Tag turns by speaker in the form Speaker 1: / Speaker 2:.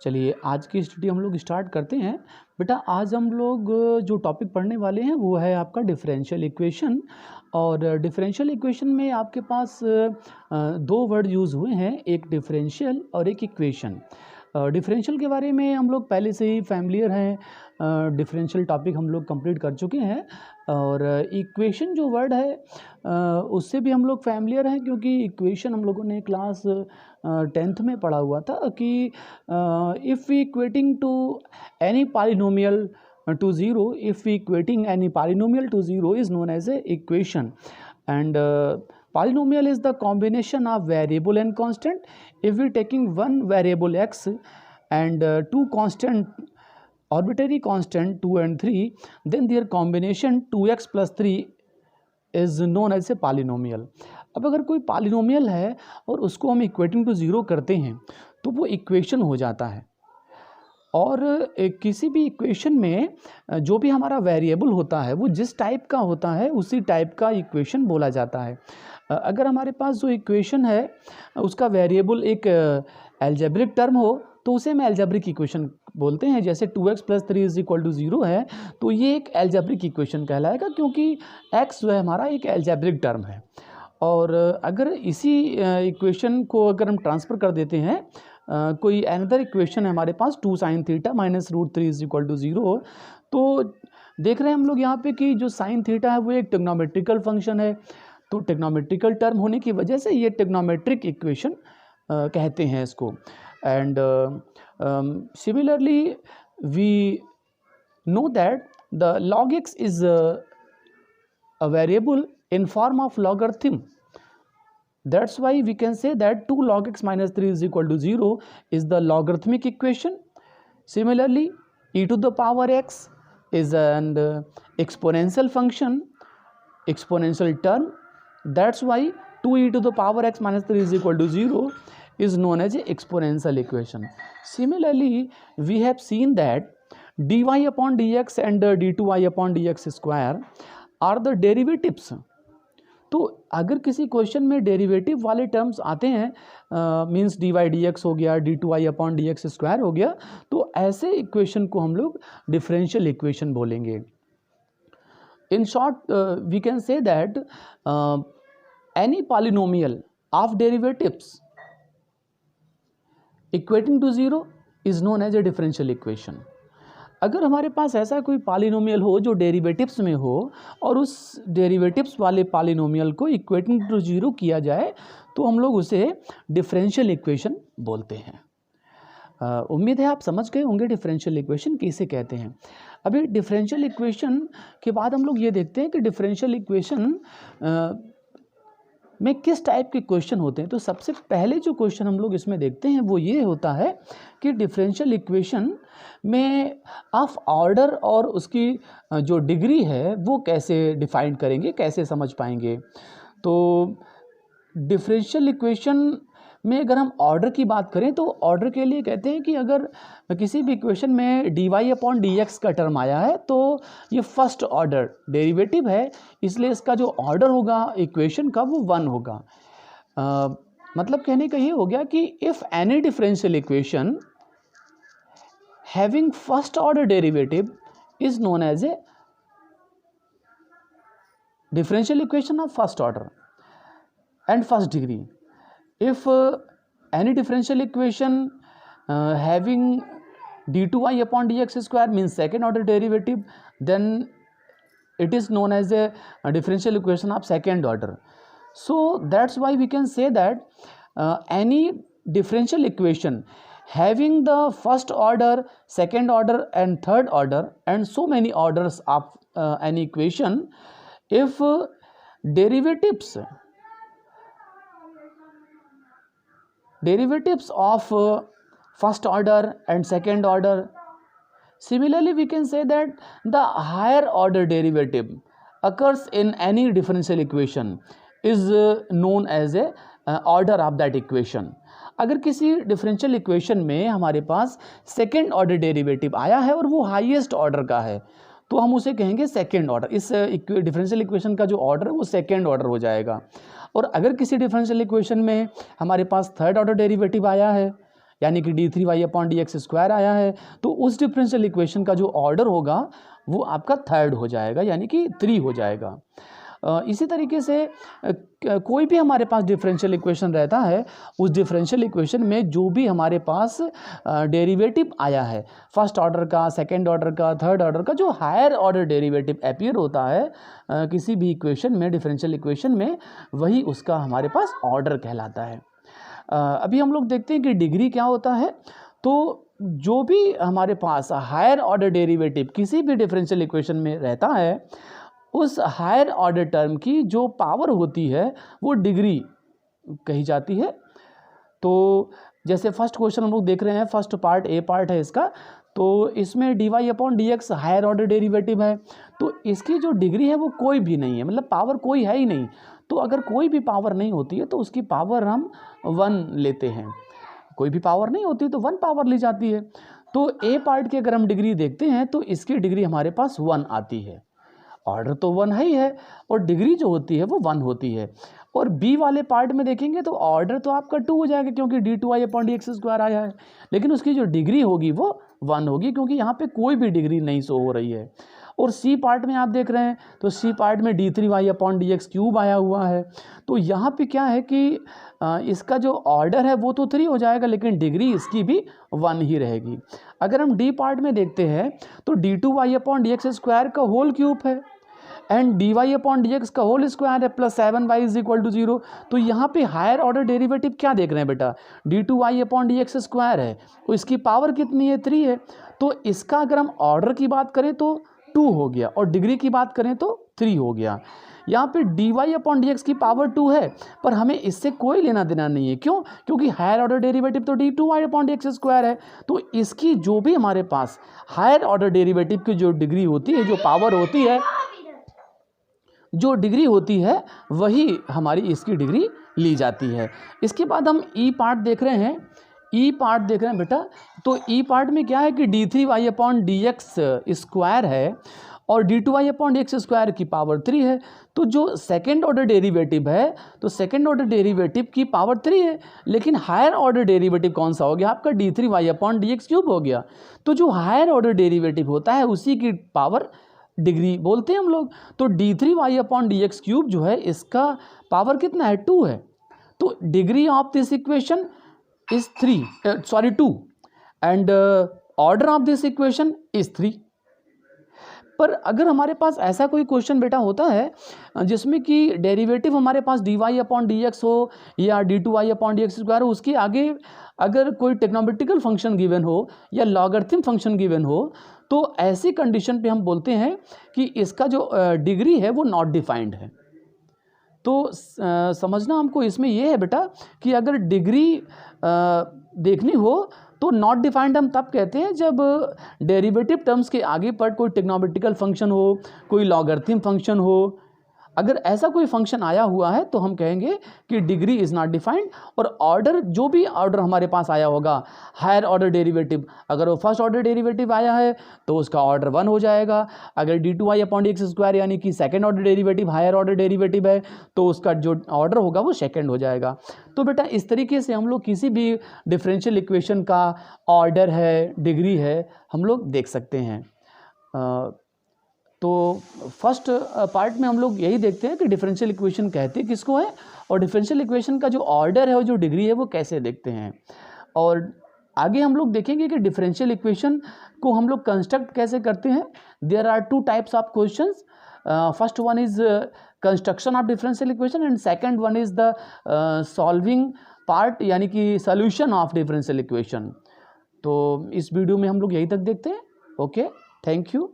Speaker 1: चलिए आज की स्टडी हम लोग स्टार्ट करते हैं। बेटा आज हम लोग जो टॉपिक पढ़ने वाले हैं वो है आपका डिफरेंशियल इक्वेशन। और डिफरेंशियल इक्वेशन में आपके पास दो वर्ड यूज़ हुए हैं, एक डिफरेंशियल और एक इक्वेशन। डिफरेंशियल के बारे में हम लोग पहले से ही फैमिलियर हैं, डिफरेंशियल टॉपिक हम लोग कंप्लीट कर चुके हैं। और इक्वेशन जो वर्ड है उससे भी हम लोग फैमिलियर हैं, क्योंकि इक्वेशन हम लोगों ने क्लास 10th में पढ़ा हुआ था कि if we equating to any polynomial to zero, if we equating any polynomial to zero is known as a equation. And polynomial is the combination of variable and constant. If we taking one variable x and two constant, arbitrary constant 2 and 3, then their combination 2x plus 3 is known as a polynomial. अब अगर कोई polynomial है और उसको हम equating to zero करते हैं तो वो इक्वेशन हो जाता है। और किसी भी इक्वेशन में जो भी हमारा वेरिएबल होता है वो जिस टाइप का होता है उसी टाइप का इक्वेशन बोला जाता है। अगर हमारे पास जो इक्वेशन है उसका वेरिएबल एक एल्जेब्रिक टर्म हो तो उसे हम एल्जेब्रिक इक्वेशन बोलते हैं। जैसे 2x + 3 = 0 है तो ये एक एल्जेब्रिक इक्वेशन कहलाएगा, क्योंकि x जो है हमारा एक एल्जेब्रिक टर्म है। और अगर इसी इक्वेशन को अगर हम ट्रांसफ़र कर देते हैं, कोई अनदर इक्वेशन है हमारे पास 2 sin θ - √3 = 0, तो देख रहे हैं हम लोग यहाँ पे कि जो sin θ है वो एक ट्रिग्नोमेट्रिकल फंक्शन है। तो ट्रिग्नोमेट्रिकल टर्म होने की वजह से ये ट्रिग्नोमेट्रिक इक्वेशन कहते हैं इसको। And similarly we know that the log x is a variable in form of logarithm. That's why we can say that 2 log x - 3 = 0 is the logarithmic equation. Similarly e to the power x is an exponential function, exponential term. That's why 2e to the power x - 3 = 0 is known as a exponential equation. Similarly we have seen that dy upon dx and d2y upon dx square are the derivatives. तो अगर किसी question में derivative वाले terms आते हैं, means dy dx हो गया, d2y upon dx square हो गया, तो ऐसे इक्वेशन को हम लोग डिफरेंशियल इक्वेशन बोलेंगे। In short we can say that any polynomial of derivatives equating to zero is known as a differential equation. अगर हमारे पास ऐसा कोई पॉलिनोमियल हो जो डेरिवेटिव्स में हो और उस डेरिवेटिव्स वाले पॉलिनोमियल को इक्वेटिंग टू ज़ीरो किया जाए तो हम लोग उसे डिफरेंशियल इक्वेशन बोलते हैं। उम्मीद है आप समझ गए होंगे डिफरेंशियल इक्वेशन किसे कहते हैं। अभी डिफरेंशियल इक्वेशन के बाद हम लोग ये देखते हैं कि डिफरेंशियल इक्वेशन में किस टाइप के क्वेश्चन होते हैं। तो सबसे पहले जो क्वेश्चन हम लोग इसमें देखते हैं वो ये होता है कि डिफरेंशियल इक्वेशन में ऑफ ऑर्डर और उसकी जो डिग्री है वो कैसे डिफाइन करेंगे, कैसे समझ पाएंगे। तो डिफरेंशियल इक्वेशन में अगर हम ऑर्डर की बात करें तो ऑर्डर के लिए कहते हैं कि अगर किसी भी इक्वेशन में dy upon dx का टर्म आया है तो ये फर्स्ट ऑर्डर डेरिवेटिव है, इसलिए इसका जो ऑर्डर होगा इक्वेशन का वो 1 होगा। मतलब कहने का ये हो गया कि if any differential equation having first order derivative is known as a differential equation of first order and first degree. If any differential equation having d2y upon dx square means second order derivative, then it is known as a differential equation of second order. So that's why we can say that any differential equation having the first order, second order and third order and so many orders of any equation, if derivatives of first order and second order, similarly we can say that the higher order derivative occurs in any differential equation is known as a order of that equation. अगर किसी differential equation में हमारे पास second order derivative आया है और वो highest order का है तो हम उसे कहेंगे सेकेंड ऑर्डर। इस डिफरेंशियल इक्वेशन का जो ऑर्डर है वो सेकेंड ऑर्डर हो जाएगा। और अगर किसी डिफरेंशियल इक्वेशन में हमारे पास थर्ड ऑर्डर डेरिवेटिव आया है यानी कि d3y/dx² आया है, तो उस डिफरेंशियल इक्वेशन का जो ऑर्डर होगा वो आपका थर्ड हो जाएगा, यानी कि 3 हो जाएगा। इसी तरीके से कोई भी हमारे पास डिफरेंशियल इक्वेशन रहता है, उस डिफरेंशियल इक्वेशन में जो भी हमारे पास डेरिवेटिव आया है, फर्स्ट ऑर्डर का, सेकंड ऑर्डर का, थर्ड ऑर्डर का, जो हायर ऑर्डर डेरिवेटिव अपीयर होता है किसी भी इक्वेशन में, डिफरेंशियल इक्वेशन में, वही उसका हमारे पास ऑर्डर कहलाता है। अभी हम लोग देखते हैं कि डिग्री क्या होता है। तो जो भी हमारे पास हायर ऑर्डर डेरिवेटिव किसी भी डिफरेंशियल इक्वेशन में रहता है, उस हायर ऑर्डर टर्म की जो पावर होती है वो डिग्री कही जाती है। तो जैसे फर्स्ट क्वेश्चन हम लोग देख रहे हैं, फर्स्ट पार्ट ए पार्ट है इसका, तो इसमें dy/dx हायर ऑर्डर डेरिवेटिव है, तो इसकी जो डिग्री है वो कोई भी नहीं है, मतलब पावर कोई है ही नहीं। तो अगर कोई भी पावर नहीं होती है तो उसकी पावर हम 1 लेते हैं, कोई भी पावर नहीं होती तो 1 पावर ली जाती है। तो ए पार्ट की अगर हम डिग्री देखते हैं तो इसकी डिग्री हमारे पास 1 आती है, ऑर्डर तो 1 है ही है और डिग्री जो होती है वो 1 होती है। और बी वाले पार्ट में देखेंगे तो ऑर्डर तो आपका 2 हो जाएगा क्योंकि d2y/dx² आया है, लेकिन उसकी जो डिग्री होगी वो 1 होगी क्योंकि यहाँ पे कोई भी डिग्री नहीं शो हो रही है। और सी पार्ट में आप देख रहे हैं तो सी पार्ट में d3y/dx³ आया हुआ है, तो यहाँ पे क्या है कि इसका जो ऑर्डर है वो तो 3 हो जाएगा, लेकिन डिग्री इसकी भी 1 ही रहेगी। अगर हम डी पार्ट में देखते हैं तो d2y/dx² का होल क्यूब है एंड dy/dx का होल स्क्वायर है प्लस 7y = 0। तो यहाँ पे हायर ऑर्डर डेरिवेटिव क्या देख रहे हैं बेटा, d2y/dx² है, तो इसकी पावर कितनी है, 3 है। तो इसका अगर हम ऑर्डर की बात करें तो 2 हो गया और डिग्री की बात करें तो 3 हो गया। यहाँ पे dy/dx की पावर 2 है, पर हमें इससे कोई लेना देना नहीं है। क्यों? क्योंकि हायर ऑर्डर डेरिवेटिव तो d2y/dx² है, तो इसकी जो भी हमारे पास हायर ऑर्डर डेरिवेटिव की जो डिग्री होती है, जो पावर होती है, जो डिग्री होती है, वही हमारी इसकी डिग्री ली जाती है। इसके बाद हम ई पार्ट देख रहे हैं, ई पार्ट देख रहे हैं बेटा। तो ई पार्ट में क्या है कि d3y/dx² है और d2y/dx² की पावर 3 है। तो जो सेकेंड ऑर्डर डेरिवेटिव है, तो सेकेंड ऑर्डर डेरिवेटिव की पावर 3 है, लेकिन हायर ऑर्डर डेरिवेटिव कौन सा हो गया आपका, d3y/dx³ हो गया। तो जो हायर ऑर्डर डेरिवेटिव होता है उसी की पावर डिग्री बोलते हैं हम लोग। तो d3y/dx³ जो है इसका पावर कितना है, 2 है। तो degree of this equation is 2 and order of this equation is 3। पर अगर हमारे पास ऐसा कोई क्वेश्चन बेटा होता है जिसमें कि डेरिवेटिव हमारे पास dy/dx हो या d2y/dx² हो, उसके आगे अगर कोई टेक्नोमेट्रिकल फंक्शन गिवन हो या लॉगरिथम फंक्शन गिवन हो, तो ऐसी कंडीशन पे हम बोलते हैं कि इसका जो डिग्री है वो नॉट डिफाइंड है। तो समझना हमको इसमें ये है बेटा कि अगर डिग्री देखनी हो तो नॉट डिफाइंड हम तब कहते हैं जब डेरिवेटिव टर्म्स के आगे पर कोई टेक्नोमेट्रिकल फंक्शन हो, कोई लॉगरिथम फंक्शन हो। अगर ऐसा कोई फंक्शन आया हुआ है तो हम कहेंगे कि डिग्री इज़ नॉट डिफाइंड। और ऑर्डर, जो भी ऑर्डर हमारे पास आया होगा, हायर ऑर्डर डेरिवेटिव, अगर वो फर्स्ट ऑर्डर डेरिवेटिव आया है तो उसका ऑर्डर 1 हो जाएगा। अगर d2y/dx² यानी कि second order derivative, higher order derivative है, तो उसका जो ऑर्डर होगा वो सेकेंड हो जाएगा। तो बेटा इस तरीके से हम लोग किसी भी डिफरेंशियल इक्वेशन का ऑर्डर है, डिग्री है, हम लोग देख सकते हैं। तो फर्स्ट पार्ट में हम लोग यही देखते हैं कि डिफरेंशियल इक्वेशन कहते किसको है और डिफरेंशियल इक्वेशन का जो ऑर्डर है और जो डिग्री है वो कैसे देखते हैं। और आगे हम लोग देखेंगे कि डिफरेंशियल इक्वेशन को हम लोग कंस्ट्रक्ट कैसे करते हैं। There are 2 types of questions. First one is construction of differential equation and second one is the solving part, यानी कि सॉल्यूशन ऑफ डिफरेंशियल इक्वेशन। तो इस वीडियो में हम लोग यही तक देखते हैं। Okay, thank you.